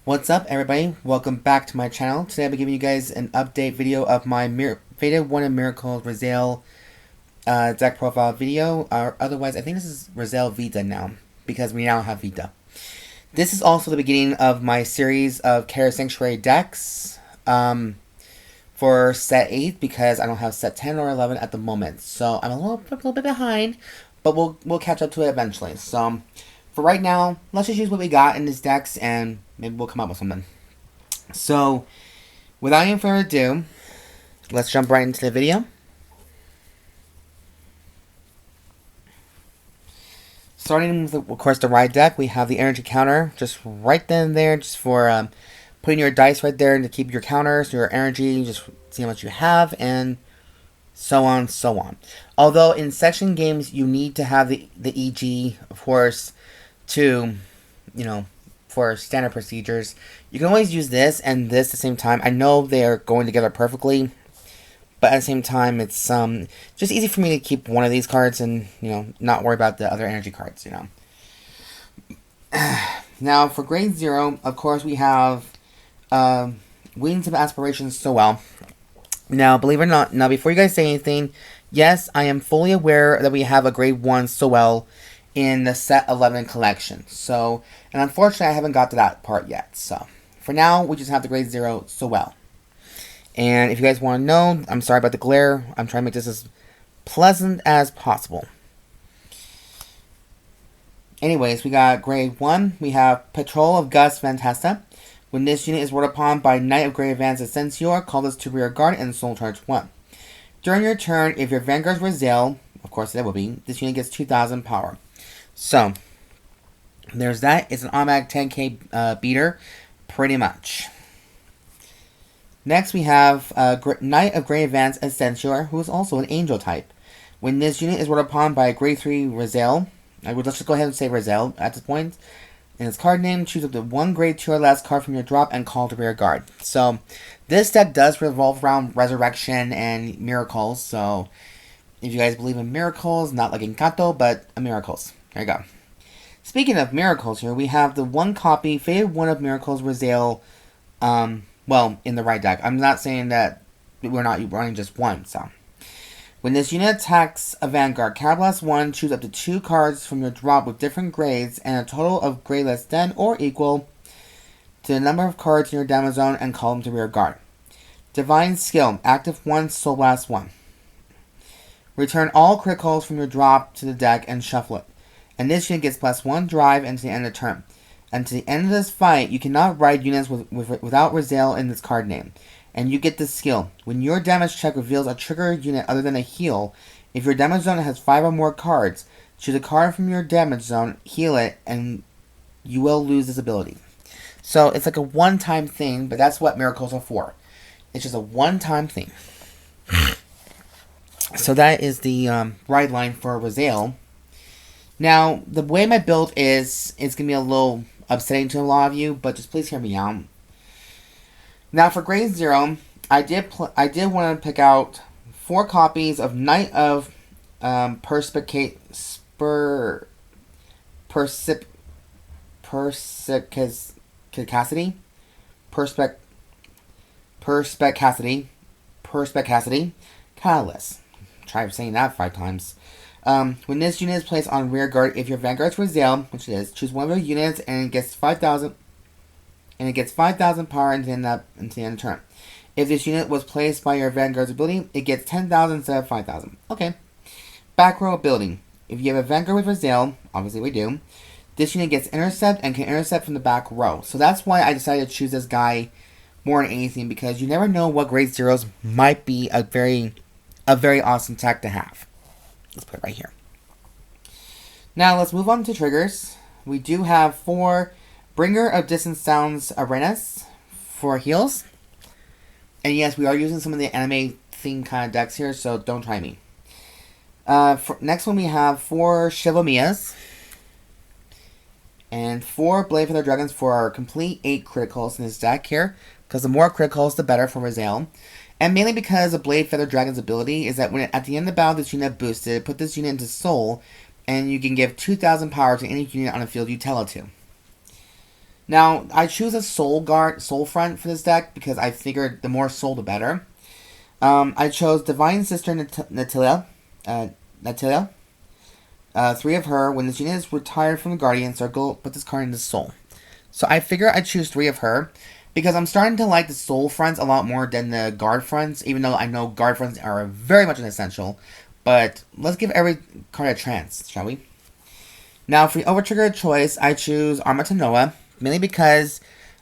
What's up, everybody? Welcome back to my channel. Today I'll be giving you guys an update video of my Faded One of Miracles Rezael deck profile video. Or otherwise, I think this is Rezael Vita now, because we now have Vita. This is also the beginning of my series of Keter Sanctuary decks for set 8, because I don't have set 10 or 11 at the moment. So I'm a little bit behind, but we'll catch up to it eventually. So for right now, let's just use what we got in these decks, and maybe we'll come up with something. So, without any further ado, let's jump right into the video. Starting with, of course, the ride deck, we have the energy counter just right then and there, just for putting your dice right there to keep your counters, your energy, just see how much you have, and so on, so on. Although in section games, you need to have the EG, of course, to, for standard procedures. You can always use this and this at the same time. I know they're going together perfectly, but at the same time, it's just easy for me to keep one of these cards and, not worry about the other energy cards, Now, for grade 0, of course, we have Wings of Aspiration Soel. Now, believe it or not, before you guys say anything, yes, I am fully aware that we have a grade 1 Soel in the set 11 collection. So, and unfortunately I haven't got to that part yet. So, for now, we just have the grade 0 Soel. And if you guys want to know, I'm sorry about the glare. I'm trying to make this as pleasant as possible. Anyways, we got grade 1. We have Patrol of Gusts Ventesta. When this unit is rolled upon by Knight of Great Advance Ascensior, call this to rear guard and soul charge 1. During your turn, if your Vanguard's Rezael, of course that will be, this unit gets 2,000 power. So, there's that. It's an automatic 10k beater, pretty much. Next, we have Knight of Great Advance Ascensior, who is also an angel type. When this unit is rolled upon by a grade 3 Rezael, let's just go ahead and say Rezael at this point. In its card name, choose up to one grade 2 or less card from your drop and call to rear guard. So, this deck does revolve around resurrection and miracles. So, if you guys believe in miracles, not like in Kato, but miracles. There you go. Speaking of miracles here, we have the one copy, Faded One of Miracles Rezael, well, in the right deck. I'm not saying that we're not running just one, so. When this unit attacks a Vanguard, Catellus 1, choose up to 2 cards from your drop with different grades and a total of grade less than or equal to the number of cards in your damage zone and call them to rear guard. Divine Skill, active 1, Soul Blast 1. Return all criticals from your drop to the deck and shuffle it. And this unit gets +1 drive until the end of the turn. And to the end of this fight, you cannot ride units without Rezael in this card name. And you get this skill. When your damage check reveals a triggered unit other than a heal, if your damage zone has 5 or more cards, choose a card from your damage zone, heal it, and you will lose this ability. So it's like a one-time thing, but that's what miracles are for. It's just a one-time thing. So that is the ride line for Rezael. Now, the way my build is, it's going to be a little upsetting to a lot of you, but just please hear me out. Now, for grade 0, I did want to pick out 4 copies of Knight of Perspicacity. Catellus. Try saying that 5 times. When this unit is placed on rear guard, if your Vanguard's Rezael, which it is, choose one of your units and it gets 5,000. And it gets 5,000 power until the end of the turn. If this unit was placed by your Vanguard's ability, it gets 10,000 instead of 5,000. Okay. Back row ability. If you have a Vanguard with Rezael, obviously we do, this unit gets intercept and can intercept from the back row. So that's why I decided to choose this guy more than anything, because you never know what grade 0s might be a very awesome tech to have. Let's put it right here. Now let's move on to triggers. We do have 4 Bringer of Distant Sounds Araunus for heals. And yes, we are using some of the anime theme kind of decks here, so don't try me. Next one we have 4 Chivalmyus. And 4 Blade Feather Dragons for our complete 8 criticals in this deck here. Because the more criticals, the better for Rezael. And mainly because of Blade Feather Dragon's ability is that when at the end of the battle this unit boosted, put this unit into Soul, and you can give 2,000 power to any unit on the field you tell it to. Now, I choose a Soul front for this deck because I figured the more Soul, the better. I chose Divine Sister Natilla. Natilla. 3 of her. When this unit is retired from the Guardian Circle, put this card into Soul. So I figure I choose 3 of her because I'm starting to like the Soul fronts a lot more than the Guard fronts, even though I know Guard fronts are very much an essential. But let's give every card a chance, shall we? Now, for the Overtrigger choice, I choose Amartinoa, mainly because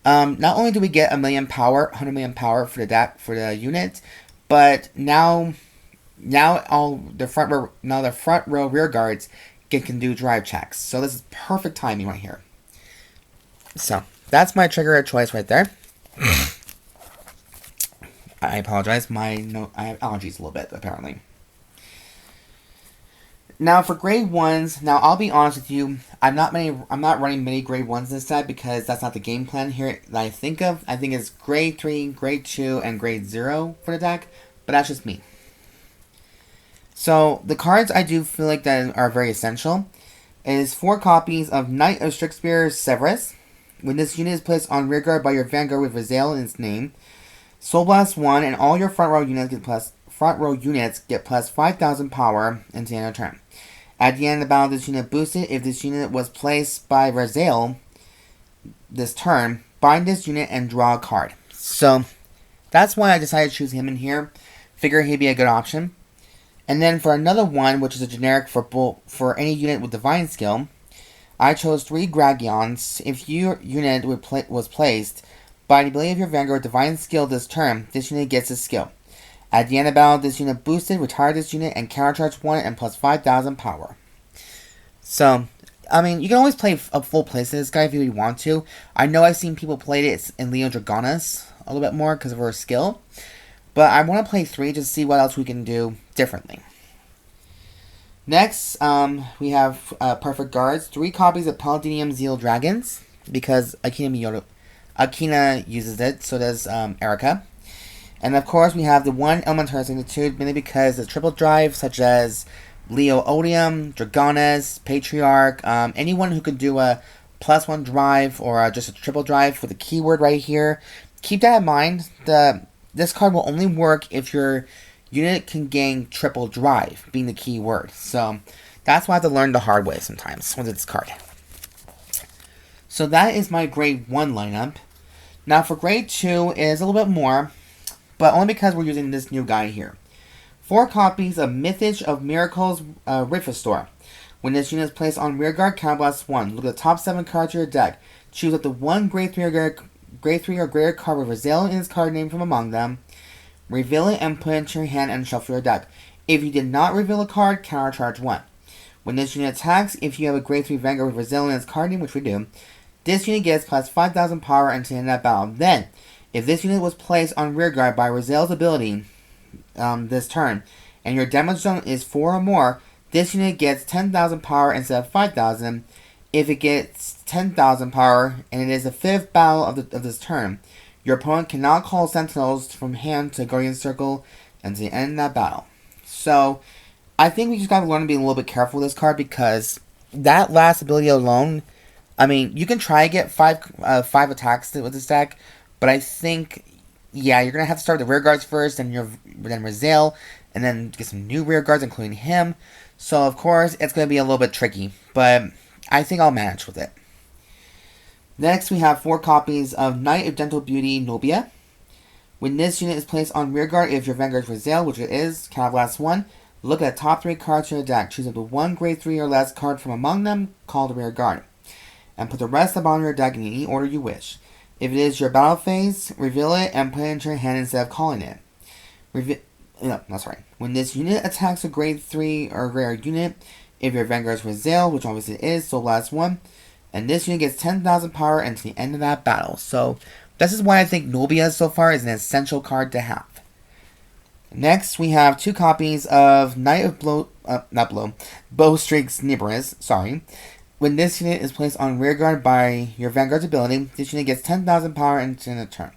not only do we get 100 million power for the deck, for the unit, but now the front row rear guards can do drive checks. So this is perfect timing right here. So that's my trigger of choice right there. I apologize. I have allergies a little bit apparently. Now for grade 1s, now I'll be honest with you, I'm not running many grade 1s this set because that's not the game plan here that I think of. I think it's grade 3, grade 2, and grade 0 for the deck, but that's just me. So the cards I do feel like that are very essential is 4 copies of Knight of Strixpear Seivrus. When this unit is placed on rearguard by your Vanguard with Rezael in its name, Soul Blast 1 and all your front row units get plus 5,000 power into the end of turn. At the end of the battle, this unit boosted. If this unit was placed by Rezael this turn, bind this unit and draw a card. So that's why I decided to choose him in here. Figure he'd be a good option. And then for another one, which is a generic for any unit with Divine Skill, I chose 3 Gragaons. If your unit was placed by the ability of your Vanguard Divine Skill this turn, this unit gets a skill. At the end of battle, this unit boosted, retire this unit, and countercharge 1 and plus 5,000 power. So, I mean, you can always play a full place of this guy if you want to. I know I've seen people play it in Leo Dragonus a little bit more because of her skill. But I want to play 3 just to see what else we can do differently. Next, we have Perfect Guards. 3 copies of Palladium Zeal Dragons because Akina uses it, so does Erica. And of course, we have the 1 Elementaria Sanctitude, mainly because the triple drive, such as Leo Odium, Dragonus, Patriarch, anyone who could do a +1 drive or just a triple drive with a keyword right here. Keep that in mind. This card will only work if your unit can gain triple drive, being the key word. So that's why I have to learn the hard way sometimes with this card. So that is my grade 1 lineup. Now for grade 2 is a little bit more, but only because we're using this new guy here. 4 copies of Mythage of Miracles Rifestor. When this unit is placed on rearguard, counterblast 1. Look at the top 7 cards of your deck. Choose up to 1 grade 3 or greater card with Rezael in its card name from among them. Reveal it and put it into your hand and shuffle your deck. If you did not reveal a card, countercharge 1. When this unit attacks, if you have a grade 3 Vanguard with Rezael in its card name, which we do, this unit gets plus 5,000 power until the end of that battle. Then, if this unit was placed on rearguard by Rezael's ability this turn, and your damage zone is 4 or more, this unit gets 10,000 power instead of 5,000. If it gets 10,000 power, and it is the 5th battle of this turn, your opponent cannot call Sentinels from hand to Guardian Circle until the end of that battle. So, I think we just gotta learn to be a little bit careful with this card, because that last ability alone, I mean, you can try to get 5 attacks with this deck, but I think, yeah, you're going to have to start with the rear guards first, then Rezael, and then get some new rear guards, including him. So, of course, it's going to be a little bit tricky, but I think I'll manage with it. Next, we have 4 copies of Knight of Gentle Beauty Nobia. When this unit is placed on rear guard, if your Vanguard is Rezael, which it is, counterblast 1, look at the top 3 cards in your deck. Choose up to 1 grade 3 or less card from among them, called rear guard, and put the rest of on your deck in any order you wish. If it is your battle phase, reveal it and put it into your hand instead of calling it. When this unit attacks a grade 3 or greater unit, if your Vanguard is Rezael, which obviously it is, Soul Blast 1, and this unit gets 10,000 power until the end of that battle. So, this is why I think Nobia so far is an essential card to have. Next, we have 2 copies of Knight of Bowstreak's Nibiris, When this unit is placed on rearguard by your Vanguard's ability, this unit gets 10,000 power into the turn.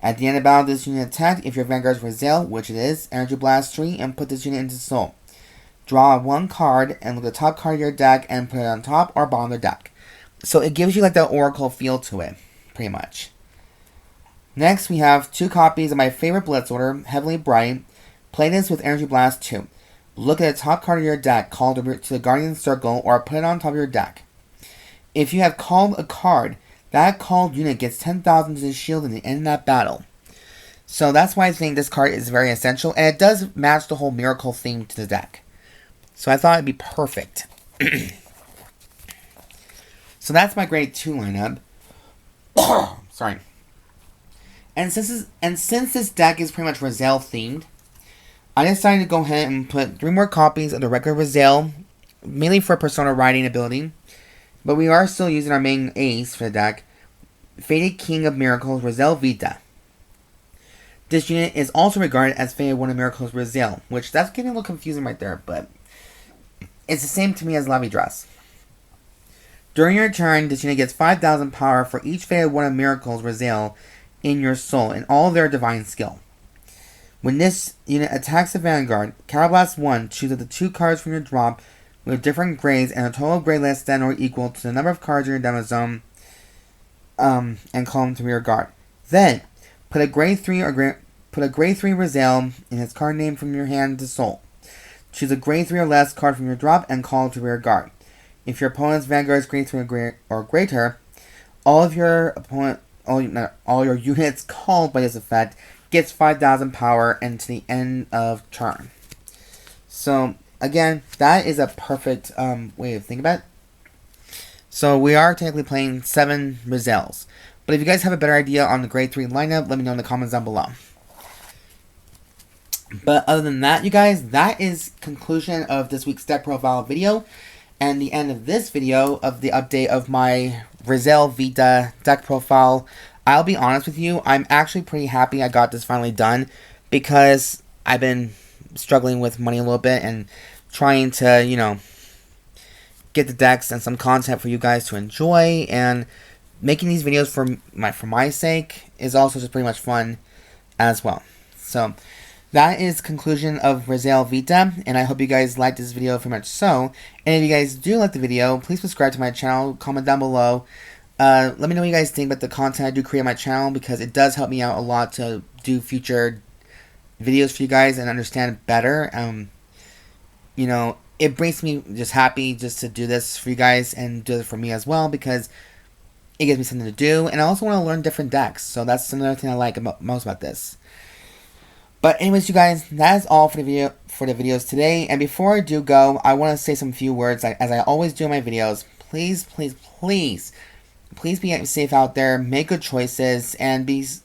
At the end of battle, this unit attacked. If your Vanguard is Rezael, which it is, Energy Blast 3 and put this unit into Soul. Draw 1 card and look at the top card of your deck and put it on top or bottom of the deck. So it gives you like the Oracle feel to it, pretty much. Next, we have 2 copies of my favorite Blitz order, Heavenly Bright. Play this with Energy Blast 2. Look at the top card of your deck, call to the Guardian Circle, or put it on top of your deck. If you have called a card, that called unit gets 10,000 to the shield in the end of that battle. So that's why I think this card is very essential, and it does match the whole Miracle theme to the deck. So I thought it'd be perfect. So that's my grade 2 lineup. Sorry. And since this deck is pretty much Rezael themed, I decided to go ahead and put 3 more copies of the regular Rezael, mainly for Persona Riding ability. But we are still using our main ace for the deck, Fated King of Miracles, Rezael Vita. This unit is also regarded as Fated One of Miracles Rezael, which that's getting a little confusing right there, but it's the same to me as Lavidras. During your turn, this unit gets 5,000 power for each Fated One of Miracles Rezael in your soul and all their divine skill. When this unit attacks the Vanguard, Counterblast 1 chooses the 2 cards from your drop with different grades and a total grade less than or equal to the number of cards in your demo zone, and call them to rear guard. Then, put a grade 3 Rezael in its card name from your hand to soul. Choose a grade 3 or less card from your drop and call it to rear guard. If your opponent's Vanguard is grade 3 or greater, all your units called by this effect gets 5,000 power into the end of turn. So again, that is a perfect way of thinking about it. So we are technically playing 7 Rezaels. But if you guys have a better idea on the grade 3 lineup, let me know in the comments down below. But other than that, you guys, that is conclusion of this week's deck profile video. And the end of this video of the update of my Rezael Vita deck profile. I'll be honest with you, I'm actually pretty happy I got this finally done, because I've been struggling with money a little bit and trying to, you know, get the decks and some content for you guys to enjoy, and making these videos for my sake is also just pretty much fun as well. So that is conclusion of Rezael Vita, and I hope you guys liked this video very much so. And if you guys do like the video, please subscribe to my channel, comment down below. Let me know what you guys think about the content I do create on my channel, because it does help me out a lot to do future videos for you guys and understand better. You know, it brings me just happy just to do this for you guys and do it for me as well, because it gives me something to do, and I also want to learn different decks, so that's another thing I like most about this. But anyways, you guys, that is all for the videos today. And before I do go, I want to say some few words, as I always do in my videos. Please, please, please, please be safe out there. Make good choices, and just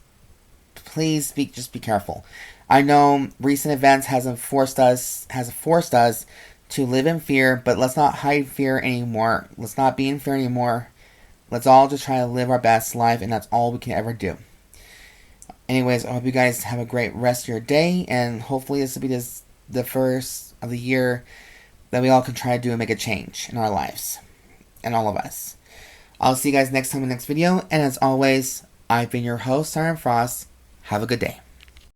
be careful. I know recent events has forced us to live in fear, but let's not hide fear anymore. Let's not be in fear anymore. Let's all just try to live our best life, and that's all we can ever do. Anyways, I hope you guys have a great rest of your day, and hopefully this will be the first of the year that we all can try to do and make a change in our lives, and all of us. I'll see you guys next time in the next video, and as always, I've been your host, Siren Frost. Have a good day.